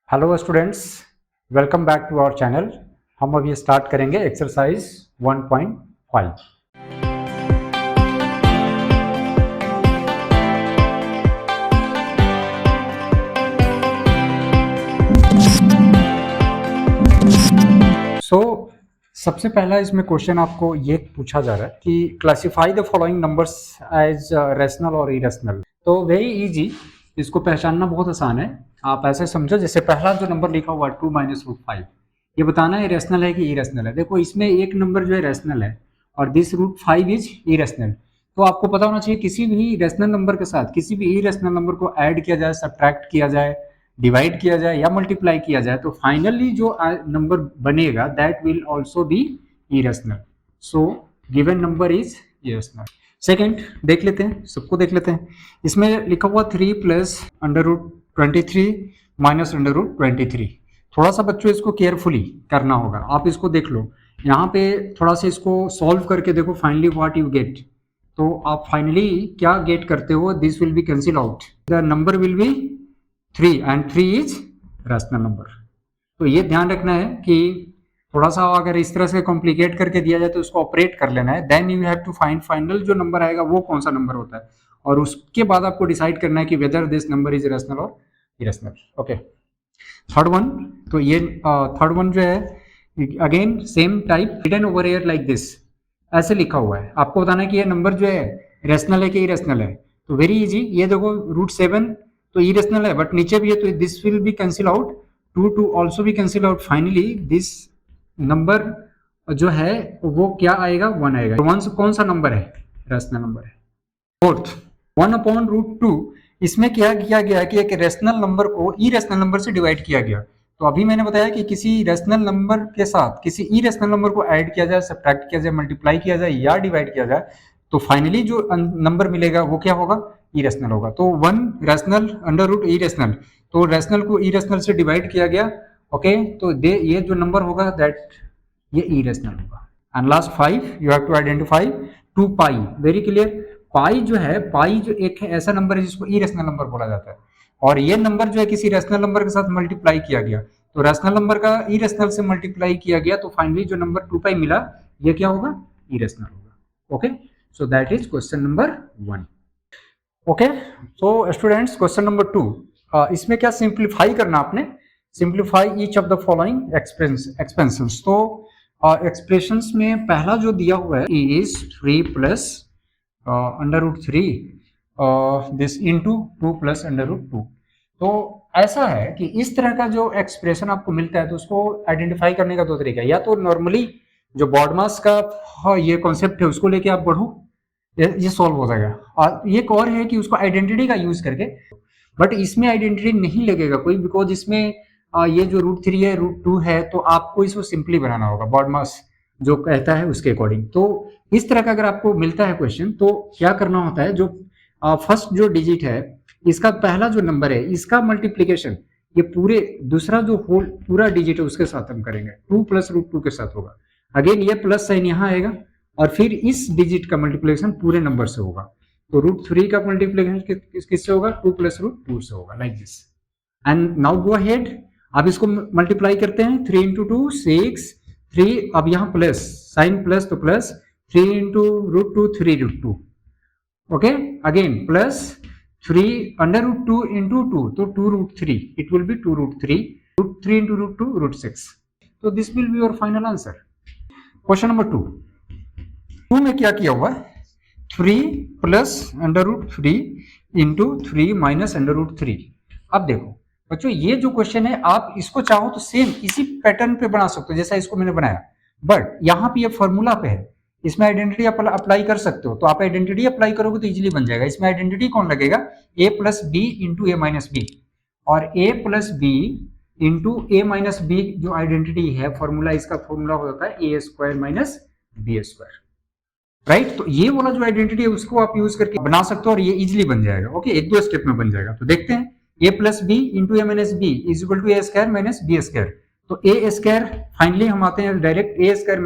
Hello students, welcome back to our channel. हम अभी start करेंगे एक्सरसाइज 1.5। सबसे पहला इसमें क्वेश्चन आपको ये पूछा जा रहा है कि classify the following numbers as rational और इरेशनल। तो वेरी इजी, इसको पहचानना बहुत आसान है। आप ऐसे समझो, जैसे पहला जो नंबर लिखा हुआ 2 - √5, ये बताना है रेशनल है कि इरेशनल है। देखो इसमें एक नंबर जो है रेशनल है और दिस √5 इज इरेशनल। तो आपको पता होना चाहिए किसी भी रेशनल नंबर के साथ किसी भी इरेशनल नंबर को ऐड किया जाए, सब्ट्रैक्ट किया जाए, डिवाइड किया जाए या मल्टीप्लाई किया जाए, तो फाइनली जो नंबर बनेगा that will also be irrational. So given number is irrational. Second देख लेते हैं, सबको देख लेते हैं। इसमें लिखा हुआ 3 + √23 - √23। थोड़ा सा बच्चों इसको केयरफुली करना होगा। आप इसको देख लो, यहाँ पे थोड़ा सा इसको सॉल्व करके देखो, फाइनली व्हाट यू गेट। तो आप फाइनली क्या गेट करते हो, this will be cancel out, the number will be 3 and 3 is rational number. तो ये ध्यान रखना है कि थोड़ा सा अगर इस तरह से कॉम्प्लिकेट करके दिया जाए तो उसको ऑपरेट कर लेना है। Then you have to find final जो नंबर आएगा वो कौन सा नंबर होता है, और उसके बाद आपको डिसाइड करना है कि whether this number is rational और इरेशनल। Okay, third one. तो ये थर्ड वन जो है again same type, hidden over air like this, ऐसे लिखा हुआ है। आपको बताना है कि ये नंबर जो है रैशनल है कि इरेशनल है। तो वेरी इजी, ये देखो √7 तो इरेशनल है, बट नीचे भी है तो this will be cancel out, 2 also भी cancel out. Finally this number जो है वो क्या आएगा, 1 आएगा। तो 1 कौन सा नंबर है, रैशनल नंबर है। फोर्थ, 1/√2, इसमें क्या किया गया कि एक रैशनल नंबर को इरेशनल नंबर से डिवाइड किया गया। तो अभी मैंने बताया कि किसी रैशनल नंबर के साथ किसी इरेशनल नंबर को ऐड किया जाए, सब्ट्रैक्ट किया जाए, मल्टीप्लाई किया जाए या डिवाइड किया जाए, तो फाइनली जो नंबर मिलेगा वो क्या होगा, इरेशनल होगा। तो 1 रैशनल √ इरेशनल, तो रैशनल को इरेशनल से डिवाइड किया गया। ओके, तो ये जो नंबर होगा दैट ये इरेशनल होगा। And last 5 you have to identify 2π। Very clear, pi जो है, पाई जो एक ऐसा नंबर है जिसको इरेशनल नंबर बोला जाता है, और ये नंबर जो है किसी रैशनल नंबर के साथ मल्टीप्लाई किया गया, तो रैशनल नंबर का इरेशनल से मल्टीप्लाई किया गया, तो फाइनली जो नंबर 2π मिला ये क्या होगा, इरेशनल होगा। Okay, so that is question number 1। Okay, so students question number 2, इसमें क्या सिंप्लीफाई करना आपने, simplify each of the following expansions. तो एक्सप्रेशंस में पहला जो दिया हुआ है इज 3 + √3 दिस इंटू 2 + √2। तो ऐसा है कि इस तरह का जो एक्सप्रेशन आपको मिलता है तो उसको आइडेंटिफाई करने का दो तरीका है। या तो नॉर्मली जो बॉडमास का ये कॉन्सेप्ट है उसको लेके आप बढ़ो, ये सॉल्व हो जाएगा। और एक और है कि उसको आइडेंटिटी का यूज करके, बट इसमें आइडेंटिटी नहीं लगेगा कोई, बिकॉज इसमें ये जो √3 है, √2 है, तो आपको इसको सिंपली बनाना होगा बॉडमास जो कहता है उसके अकॉर्डिंग। तो इस तरह का अगर आपको मिलता है क्वेश्चन तो क्या करना होता है, जो फर्स्ट जो डिजिट है इसका पहला जो नंबर है इसका मल्टीप्लीकेशन ये पूरे दूसरा जो होल पूरा डिजिट है उसके साथ हम करेंगे, 2 + √2 के साथ होगा। अगेन ये प्लस साइन यहाँ आएगा और फिर इस डिजिट का मल्टीप्लीकेशन पूरे नंबर से होगा। तो √3 का मल्टीप्लीकेशन किससे होगा, 2 + √2 से होगा, like this. And now go ahead, अब इसको मल्टीप्लाई करते हैं, 3 × 2 6, 3, अब यहाँ प्लस साइन प्लस तो प्लस 3 × √2 3 √2। ओके, अगेन प्लस 3 √2 × 2 तो 2 √3, इट विल बी 2 √3, √3 × √2 √6। तो this will be your final answer. Question number 2 में क्या किया हुआ है, 3 + √3 × 3 - √3। अब देखो बच्चों, ये जो क्वेश्चन है आप इसको चाहो तो सेम इसी पैटर्न पे बना सकते हो जैसा इसको मैंने बनाया, बट यहाँ पे ये फॉर्मूला पे है, इसमें आइडेंटिटी अप्लाई कर सकते हो। तो आप आइडेंटिटी अप्लाई करोगे तो इजीली बन जाएगा। इसमें आइडेंटिटी कौन लगेगा, a + b × a - b, और a + b × a - b जो आइडेंटिटी है, फॉर्मूला इसका फॉर्मूला होता है a² - b², राइट। तो ये वाला जो आइडेंटिटी है उसको आप यूज करके बना सकते हो और ये इजीली बन जाएगा। ओके, 1-2 स्टेप में बन जाएगा। तो देखते हैं, a + b × a - b = a² - b²। तो a² फाइनली हम आते हैं डायरेक्ट, a²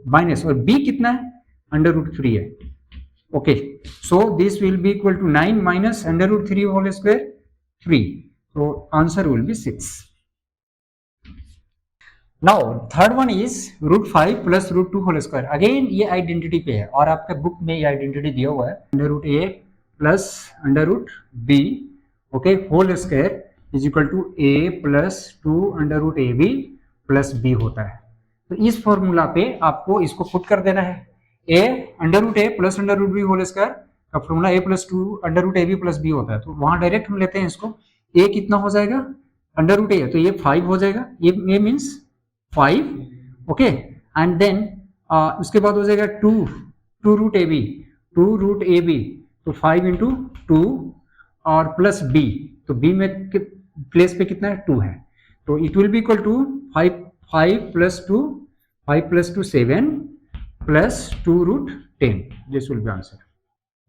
माइनस और b कितना है, √3 है। Okay, so this will be equal to 9 - √3 whole square 3, तो answer will be 6। Now third one is √5 plus √2 whole square. Again ये आइडेंटिटी पे है और आपके बुक में ये आइडेंटिटी दिया हुआ है √a plus √b okay whole square is equal to a plus 2 √ab plus b होता है। तो इस फॉर्मूला पे आपको इसको पुट कर देना है। a √a plus √b whole square का formula a plus 2 √ab plus b होता है। तो वहां डायरेक्ट हम लेते हैं इसको, a कितना हो जाएगा √a, तो ये 5 हो जाएगा, ये मीन्स 5 ओके एंड देन उसके बाद हो जाएगा 2 √ab तो 5 इंटू 2 और प्लस b, तो b में प्लेस पे कितना है 2 है, तो it will be equal to 5 plus 2 7 plus 2 √10, this will be answer.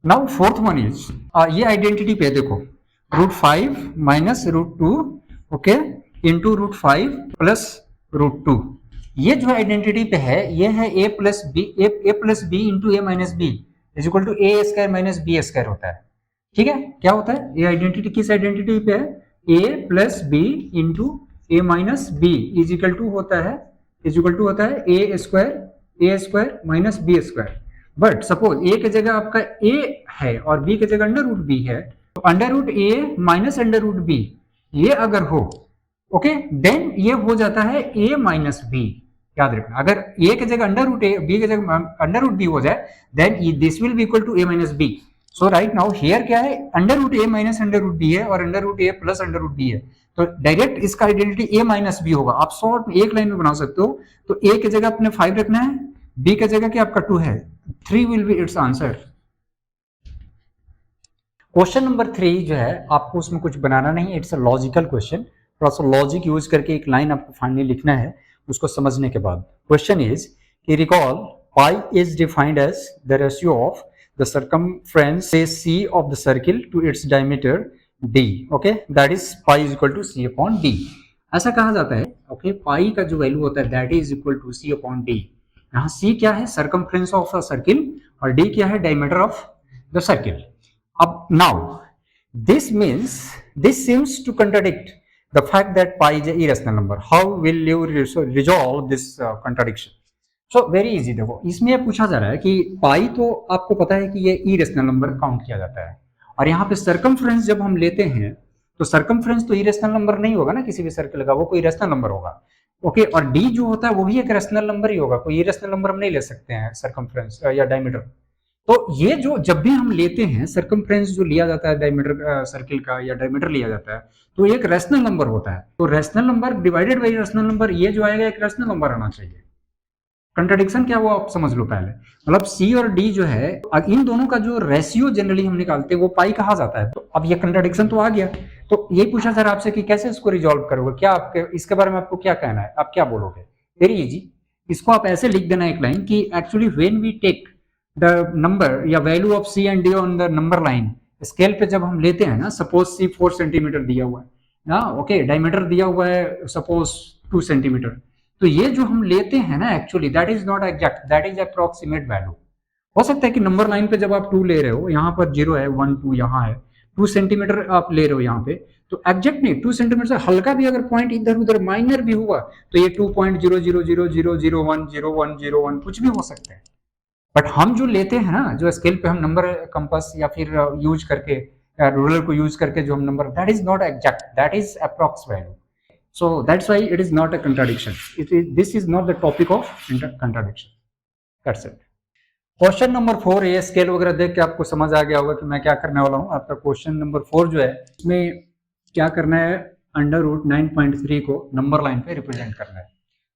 Now fourth one is ये आइडेंटिटी पे देखो √5 माइनस √2 ओके इंटू √5 प्लस √2, ये जो आइडेंटिटी पे है ये है a plus B into a minus B is equal to a square minus B square होता है। ठीक है, क्या होता है ये आइडेंटिटी, किस आइडेंटिटी पे है, a plus B into a minus B is equal to होता है a square minus B square. But suppose a की जगह आपका a है और b की जगह √b है, तो √a माइनस √b ये अगर हो ओके देन ये हो जाता है a माइनस बी। याद रखना, अगर a की जगह √a b की जगह √b हो जाए then this will be equal to a minus B. So right now here क्या है, √a माइनस √b है और √a प्लस √b है, तो डायरेक्ट इसका आइडेंटिटी a माइनस बी होगा। आप शॉर्ट में एक लाइन में बना सकते हो, तो a की जगह अपने 5 रखना है, b की जगह क्या आपका 2 है, 3 will be it's answer. Question number 3 जो है आपको उसमें कुछ बनाना नहीं, इट्स अ लॉजिकल क्वेश्चन, थोड़ा सा लॉजिक यूज करके एक लाइन आपको फाइनली लिखना है उसको समझने के बाद। क्वेश्चन इज कि recall pi is defined as the ratio of the circumference से c of the circle to its diameter d okay that is pi is equal to c upon d। ऐसा कहा जाता है ओके पाई का जो value होता है that is equal to c upon d। यहाँ c क्या है, सर्कमफ्रेंस ऑफ द सर्किल, और d क्या है, डायमीटर ऑफ द सर्किल। अब now this seems to contradict the fact that pi is an irrational number. How will you resolve this contradiction? So very easy, देखो इसमें यह पूछा जा रहा है कि पाई तो आपको पता है कि ये इरेशनल नंबर काउंट किया जाता है, और यहाँ पे सर्कमफ्रेंस जब हम लेते हैं तो सर्कमफ्रेंस तो इरेशनल नंबर नहीं होगा ना किसी भी सर्कल का, वो कोई रेशनल नंबर होगा ओके और डी जो होता है वो भी एक रेशनल नंबर ही होगा, कोई इरेशनल नंबर हम नहीं ले सकते हैं सर्कमफ्रेंस या डायमीटर। तो ये जो जब भी हम लेते हैं सर्कमफ्रेंस जो लिया जाता है डायमीटर सर्किल का या डायमीटर लिया जाता है तो एक रैशनल नंबर होता है, तो rational number divided by rational number ये जो आएगा एक रैशनल नंबर आना चाहिए। कंट्राडिक्शन क्या वो आप समझ लो पहले, मतलब सी और डी जो है इन दोनों का जो रेशियो जनरली हम निकालते हैं वो पाई कहा जाता है। तो अब ये कंट्राडिक्शन तो आ गया, तो ये पूछा सर आपसे कि कैसे इसको रिजॉल्व करोगे, क्या आपके इसके बारे में आपको क्या कहना है, आप क्या बोलोगे। वेरी इजी, इसको आप ऐसे लिख देना एक लाइन कि actually when we take the number या value of C and D on the number line scale पे जब हम लेते हैं ना, सपोज सी 4 सेंटीमीटर दिया हुआ है ना ओके डायमीटर दिया हुआ है सपोज 2 सेंटीमीटर, तो ये जो हम लेते हैं ना actually that is not exact, that is approximate value. हो सकता है कि नंबर लाइन पे जब आप 2 ले रहे हो, यहाँ पर 0 है 1 2 यहाँ है 2 सेंटीमीटर आप ले रहे हो यहाँ पे, तो एग्जैक्ट नहीं 2 सेंटीमीटर से हल्का भी अगर पॉइंट इधर उधर माइनर भी हुआ तो ये 2.00000010101 कुछ भी हो सकता है। बट हम जो लेते हैं ना जो स्केल पे हम नंबर कंपास या फिर यूज करके रूलर को यूज करके जो हम number, that is not exact, that is approx value. So that's why it is not a contradiction. This is not the topic of contradiction. That's it. Question number 4, ये scale वगैरह देख के आपको समझ आ गया होगा कि मैं क्या करने वाला हूँ। आपका क्वेश्चन नंबर 4 जो है इसमें क्या करना है, √9.3 को नंबर लाइन पे रिप्रेजेंट करना है।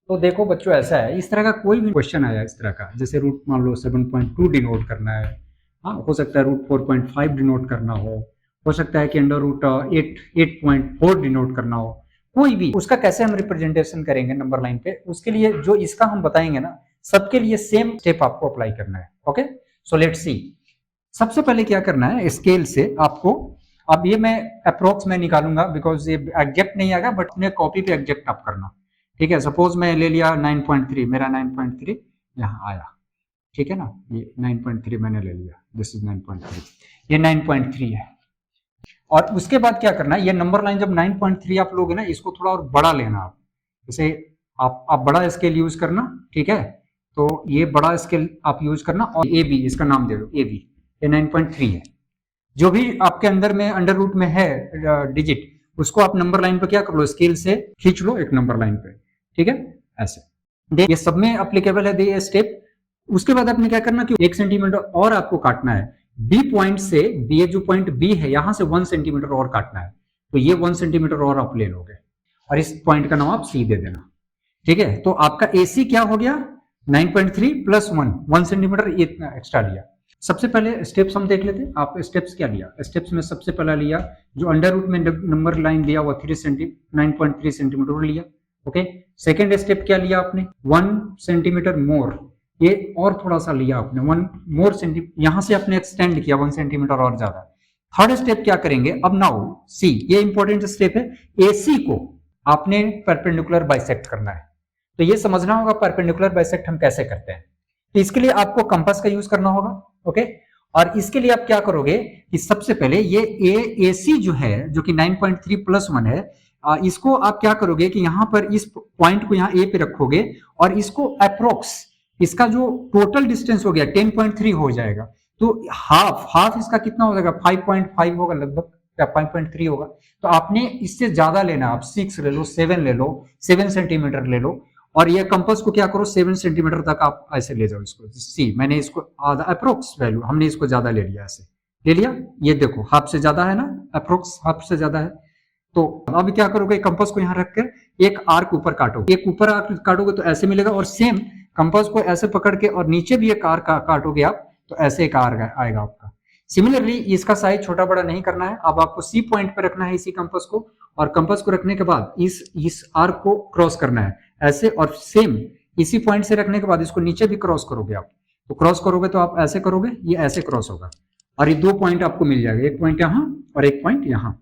तो देखो बच्चों ऐसा है, इस तरह का कोई भी क्वेश्चन आया इस तरह का, जैसे रूट मान लो 7.2 डिनोट करना है, हाँ हो सकता है √4.5 डिनोट करना हो सकता है कि √8.4 डिनोट करना हो, कोई भी उसका कैसे हम रिप्रेजेंटेशन करेंगे नंबर लाइन पे, उसके लिए जो इसका हम बताएंगे ना सबके लिए सेम स्टेप आपको अप्लाई करना है। ओके सो लेट्स सी, सबसे पहले क्या करना है स्केल से आपको, अब ये मैं अप्रोक्स में निकालूंगा बिकॉज ये एग्जैक्ट नहीं आएगा, बट अपने कॉपी पे एग्जैक्ट आप करना, ठीक है। सपोज मैं ले लिया 9.3, मेरा 9.3 यहाँ आया, ठीक है ना, ये 9.3 मैंने ले लिया, दिस इज 9.3, ये 9.3 है। और उसके बाद क्या करना है, ये नंबर लाइन जब 9.3 आप लोगे ना इसको थोड़ा और बड़ा लेना आप, जैसे आप बड़ा स्केल यूज करना, ठीक है। तो ये बड़ा स्केल आप यूज करना और ए बी इसका नाम दे दो, ए बी, ये 9.3 है। जो भी आपके अंदर में अंडर रूट में है डिजिट, उसको आप नंबर लाइन पे क्या कर लो, स्केल से खींच लो एक नंबर लाइन पे, ठीक है, ऐसे। ये सब में अप्लीकेबल है ये स्टेप। उसके बाद आपने क्या करना कि 1 सेंटीमीटर और आपको काटना है बी पॉइंट से, ये जो पॉइंट बी है यहां से 1 सेंटीमीटर और काटना है, तो ये 1 सेंटीमीटर और आप ले लोगे और इस पॉइंट का नाम आप सी दे देना, ठीक है। तो आपका एसी क्या हो गया, 9.3 प्लस 1 सेंटीमीटर इतना एक्स्ट्रा लिया। सबसे पहले स्टेप्स हम देख लेते हैं। आप स्टेप्स क्या लिया, स्टेप्स में सबसे पहला लिया जो अंडर रूट में नंबर लाइन लिया वो 9.3 सेंटीमीटर लिया, ओके। सेकेंड स्टेप क्या लिया आपने, 1 सेंटीमीटर मोर, ये और थोड़ा सा लिया आपने 1 मोर सेंटीमीटर, यहां से आपने एक्सटेंड किया 1 सेंटीमीटर और ज्यादा। थर्ड स्टेप क्या करेंगे, अब नाउ सी, ये इंपॉर्टेंट स्टेप है, एसी को आपने परपेंडिकुलर बाइसेक्ट करना है। तो ये समझना होगा परपेंडिकुलर बाइसेक्ट हम कैसे करते हैं। तो इसके लिए आपको कंपास का यूज करना होगा, ओके। और इसके लिए आप क्या करोगे कि सबसे पहले ये एसी जो है जो कि 9.3 प्लस 1 है, इसको आप क्या करोगे कि यहां पर इस पॉइंट को यहां ए पे रखोगे और इसको अप्रोक्स, इसका जो टोटल डिस्टेंस हो गया 10.3 हो जाएगा, तो हाफ इसका कितना हो जाएगा, 5.5 होगा लगभग, या 5.3 होगा। तो आपने इससे ज्यादा लेना, आप 6 ले लो, 7 ले लो, 7 सेंटीमीटर ले लो, और ये कंपास को क्या करो 7 सेंटीमीटर तक आप ऐसे ले जाओ इसको। सी, मैंने इसको आधा अप्रोक्स वैल्यू, हमने इसको ज्यादा ले लिया, ऐसे ले लिया, ये देखो हाफ से ज्यादा है ना, अप्रोक्स हाफ से ज्यादा है। तो अब क्या करोगे, कंपास को यहां रखकर एक आर्क ऊपर काटोगे, एक ऊपर आर्क काटोगे तो ऐसे मिलेगा, और सेम कंपास को ऐसे पकड़ के और नीचे भी एक आर्क काटोगे आप, तो ऐसे एक आर्क आएगा आपका। सिमिलरली इसका साइज छोटा बड़ा नहीं करना है, अब आपको सी पॉइंट पर रखना है इसी कंपास को, और कंपास को रखने के बाद इस आर्क को क्रॉस करना है ऐसे, और सेम इसी पॉइंट से रखने के बाद इसको नीचे भी क्रॉस करोगे आप। तो क्रॉस करोगे तो आप ऐसे करोगे, ये ऐसे क्रॉस होगा, और ये 2 पॉइंट आपको मिल जाएगा, एक पॉइंट यहां और एक पॉइंट यहां।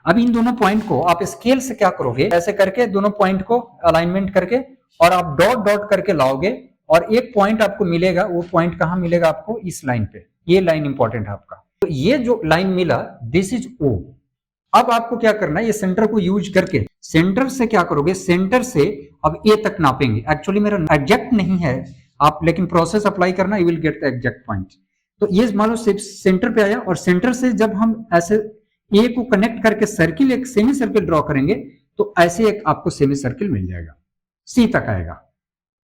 अब इन दोनों पॉइंट को आप स्केल से क्या करोगे, ऐसे करके दोनों पॉइंट को अलाइनमेंट करके और आप डॉट डॉट करके लाओगे, और एक पॉइंट आपको मिलेगा, वो पॉइंट कहां मिलेगा आपको, इस लाइन पे। ये लाइन इंपॉर्टेंट है आपका। तो ये जो लाइन मिला, दिस इज ओ। अब आपको क्या करना है, ये सेंटर को यूज करके सेंटर से क्या करोगे, सेंटर से अब ए तक नापेंगे। एक्चुअली मेरा एग्जैक्ट नहीं है आप, लेकिन प्रोसेस अप्लाई करना, you will get the exact point. तो ये मान लो सेंटर पे आया, और सेंटर से जब हम ऐसे ए को कनेक्ट करके सर्किल, एक सेमी सर्किल ड्रॉ करेंगे, तो ऐसे एक आपको सेमी सर्किल मिल जाएगा, सी तक आएगा,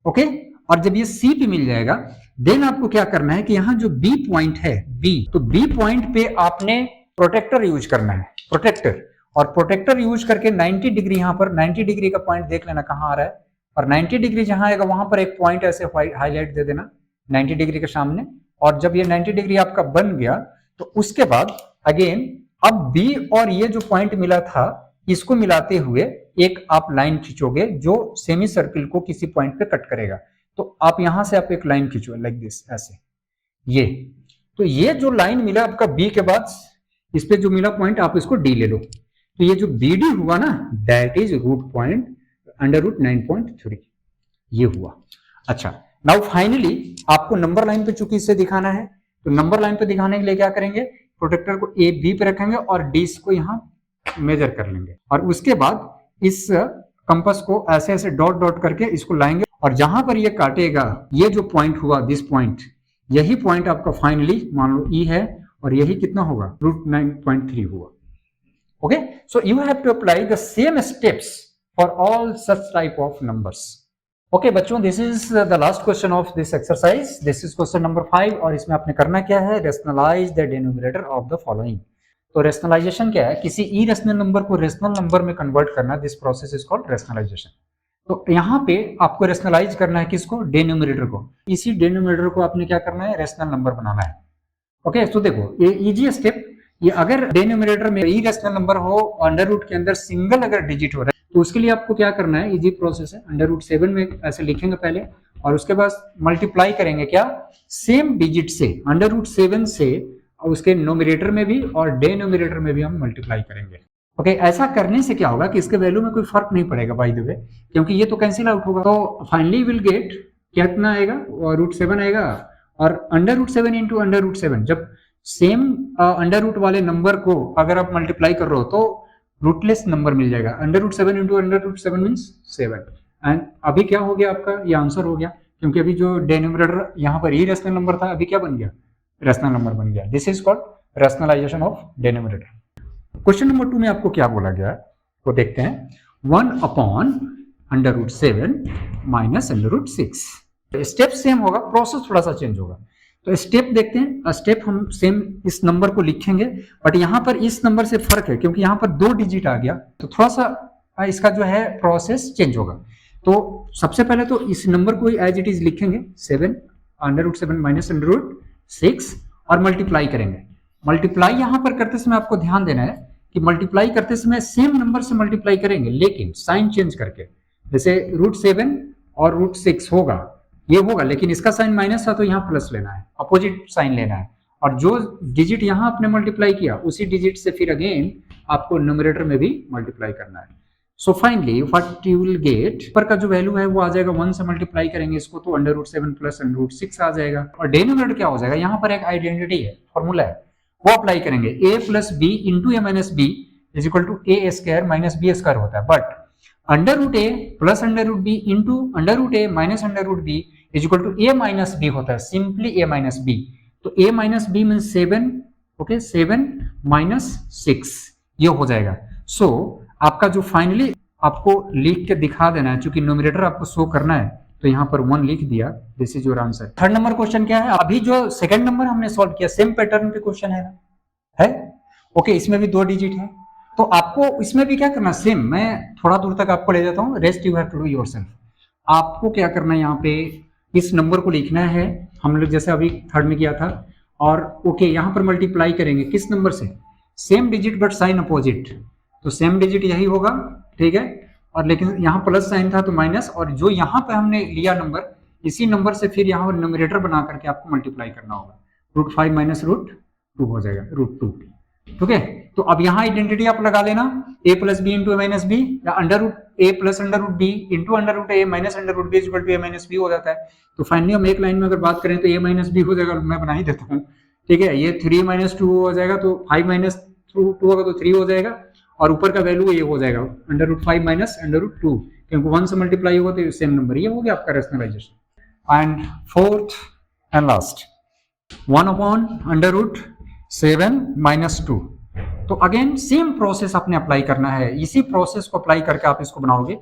ओके। और जब ये सी पे मिल जाएगा, देन आपको क्या करना है कि यहां जो बी पॉइंट है, बी, तो बी पॉइंट पे आपने प्रोटेक्टर यूज करना है, प्रोटेक्टर। और प्रोटेक्टर यूज करके 90 डिग्री, यहां पर 90 डिग्री का पॉइंट देख लेना कहां आ रहा है, और 90 डिग्री जहां आएगा वहां पर एक पॉइंट ऐसे हाईलाइट दे देना 90 डिग्री के सामने। और जब ये 90 डिग्री आपका बन गया, तो उसके बाद अगेन अब बी और ये जो पॉइंट मिला था, इसको मिलाते हुए एक आप लाइन खींचोगे जो सेमी सर्किल को किसी पॉइंट पे कट करेगा। तो आप यहां से आप एक लाइन खींचो लाइक दिस, ऐसे ये। तो ये जो लाइन मिला आपका बी के बाद, इस पे जो मिला पॉइंट, आप इसको डी ले लो। तो ये जो बी डी हुआ ना, that is root point under root 9.3, ये हुआ। अच्छा, नाउ फाइनली आपको नंबर लाइन पे चूंकि इसे दिखाना है, तो नंबर लाइन पे दिखाने के लिए क्या करेंगे, प्रोटेक्टर को ए बी पे रखेंगे और डी को यहां मेजर कर लेंगे, और उसके बाद इस कंपास को ऐसे ऐसे डॉट डॉट करके इसको लाएंगे, और जहां पर ये काटेगा, ये जो पॉइंट हुआ, दिस पॉइंट, यही पॉइंट आपका फाइनली मान लो ई है, और यही कितना होगा, रूट 9.3 हुआ, okay. So you have to apply the same steps for all such type of numbers, okay बच्चों। This is the last question of this exercise, this is question number 5, और इसमें आपने करना क्या है, rationalize the denominator of the following. तो rationalization क्या है, किसी इरेशनल नंबर को रेशनल नंबर में कन्वर्ट करना, this process is called rationalization. तो यहाँ पे आपको रेशनलाइज करना है किसको, डिनोमिनेटर को। इसी डिनोमिनेटर को आपने क्या करना है, रेशनल नंबर बनाना है, ओके। तो देखो ये इजी स्टेप, ये अगर डिनोमिनेटर में इरेशनल नंबर हो, अंडर रूट के अंदर सिंगल अगर डिजिट हो रहा है, तो उसके लिए आपको क्या करना है, इजी प्रोसेस है। अंडर रूट 7 में ऐसे लिखेंगे पहले, और उसके बाद मल्टीप्लाई करेंगे क्या, सेम डिजिट से, अंडर रूट 7 से, और उसके नोमिनेटर में भी और डिनोमिनेटर में भी हम मल्टीप्लाई करेंगे, ओके। ऐसा करने से क्या होगा कि इसके वैल्यू में कोई फर्क नहीं पड़ेगा बाय द वे, क्योंकि ये तो कैंसिल आउट होगा। तो फाइनली विल गेट कितना आएगा, रूट 7 आएगा, और under root 7 into under root 7, जब सेम अंडर रूट वाले नंबर को अगर आप मल्टीप्लाई कर रहे हो तो रूटलेस नंबर मिल जाएगा। Under root 7 into under root 7 means 7, and अभी क्या हो गया आपका, ये आंसर हो गया, क्योंकि अभी जो डिनोमिनेटर यहाँ पर इरेशनल नंबर था, अभी क्या बन गया, रैशनल नंबर बन गया। This is called rationalisation of denominator. Question number 2 में आपको क्या बोला गया है, तो देखते हैं। 1/√7 माइनस √6। स्टेप सेम होगा, प्रोसेस थोड़ा सा चेंज होगा। तो स्टेप देखते हैं, स्टेप हम सेम इस नंबर को लिखेंगे, बट यहाँ पर इस नंबर से फर्क है, क्योंकि यहाँ पर 2 डिजिट आ गया, तो थोड़ा सा इसका जो है प्रोसेस चेंज होगा। तो सबसे पहले तो इस नंबर को एज इट इज लिखेंगे, 7/√7 माइनस √6 और मल्टीप्लाई करेंगे। मल्टीप्लाई यहाँ पर करते समय आपको ध्यान देना है कि मल्टीप्लाई करते समय सेम नंबर से मल्टीप्लाई करेंगे, लेकिन साइन चेंज करके। जैसे √7 और √6 होगा, ये होगा, लेकिन इसका साइन माइनस था तो यहाँ प्लस लेना है, अपोजिट साइन लेना है, और जो डिजिट यहाँ आपने मल्टीप्लाई किया उसी डिजिट से फिर अगेन आपको न्यूमरेटर में भी मल्टीप्लाई करना है। So finally what you will get, पर का जो वैल्यू है वो आ जाएगा, 1 से मल्टीप्लाई करेंगे इसको तो √7 प्लस √6 आ जाएगा। और डिनोमिनेटर क्या हो जाएगा, यहाँ पर एक आइडेंटिटी है, फॉर्मूला है, वो अप्लाई करेंगे। a plus B into A minus B is equal to A square minus B square होता है, but √a plus √b into √a minus √b is equal to a minus b होता है, simply a minus b। तो a minus b mean 7, okay, 7 minus 6 ये हो जाएगा। सो आपका जो फाइनली आपको लिख के दिखा देना है, चूंकि न्यूमरेटर आपको शो करना है, तो यहाँ पर 1 लिख दिया, this is your answer. Third number question क्या है, अभी जो सेकंड नंबर हमने सॉल्व किया सेम पैटर्न पे क्वेश्चन है ना, है ओके, इसमें भी 2 डिजिट है, तो आपको इसमें भी क्या करना, सेम, मैं थोड़ा दूर तक आपको ले जाता हूँ, rest you have to do yourself. आपको क्या करना है, यहाँ पे इस नंबर को लिखना है, हम लोग जैसे अभी थर्ड में किया था, और ओके यहाँ पर मल्टीप्लाई करेंगे किस नंबर से, same digit but sign opposite, तो सेम डिजिट यही होगा, ठीक है, और लेकिन यहाँ प्लस साइन था तो माइनस, और जो यहाँ पे हमने लिया नंबर, इसी नंबर से फिर यहाँ पर न्यूमरेटर बना करके आपको मल्टीप्लाई करना होगा, √5 माइनस √2 हो जाएगा, √2, ठीक है। तो अब यहाँ आइडेंटिटी आप लगा लेना, a plus B into A minus B, या √a plus √b into √a minus √b equal to a minus B हो जाता है। तो फाइनली हम एक लाइन में अगर बात करें तो a माइनस बी हो जाएगा, मैं बना ही देता हूँ, ठीक है, ये 3 माइनस 2 हो जाएगा, तो 5 माइनस 2 होगा तो 3 हो जाएगा, और ऊपर का वैल्यू ये हो जाएगा √5 माइनस √2, क्योंकि 1 से मल्टीप्लाई होगा तो सेम नंबर, ये हो गया आपका rationalisation. And fourth and last, 1/√7 minus 2, तो अगेन सेम प्रोसेस आपने अप्लाई करना है, इसी प्रोसेस को अप्लाई करके आप इसको बनाओगे,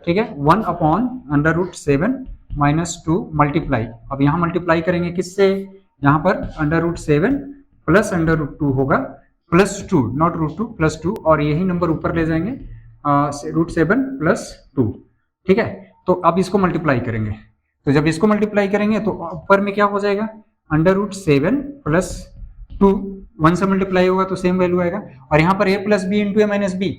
ठीक है। 1/√7 माइनस 2 मल्टीप्लाई, अब यहाँ मल्टीप्लाई करेंगे किससे, यहाँ पर √7 प्लस √2 होगा, +2, नॉट √2, +2, और यही नंबर ऊपर ले जाएंगे, √7 प्लस 2, ठीक है। तो अब इसको मल्टीप्लाई करेंगे, तो जब इसको मल्टीप्लाई करेंगे तो ऊपर में क्या हो जाएगा, √7 प्लस 2, 1 से मल्टीप्लाई होगा तो सेम वैल्यू आएगा, और यहाँ पर a plus B into A minus B,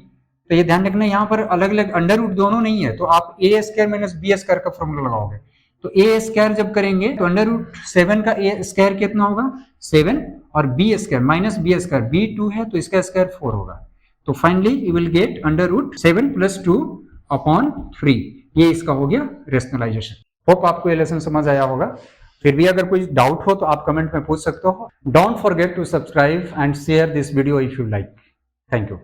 तो ये ध्यान रखना यहाँ पर अलग अलग अंडर दोनों नहीं है, तो आप a square minus B square का फॉर्मूला लगाओगे, तो a स्क्वायर जब करेंगे तो √7 का a स्क्वायर कितना होगा, 7, और b square minus b square, b 2 है तो इसका स्क्वायर 4 होगा, तो finally you will get √7 plus 2/3, ये इसका हो गया रैशनलाइजेशन। होप आपको ये लेसन समझ आया होगा। फिर भी अगर कोई डाउट हो तो आप कमेंट में पूछ सकते हो। Don't forget to subscribe and share this video if you like. Thank you.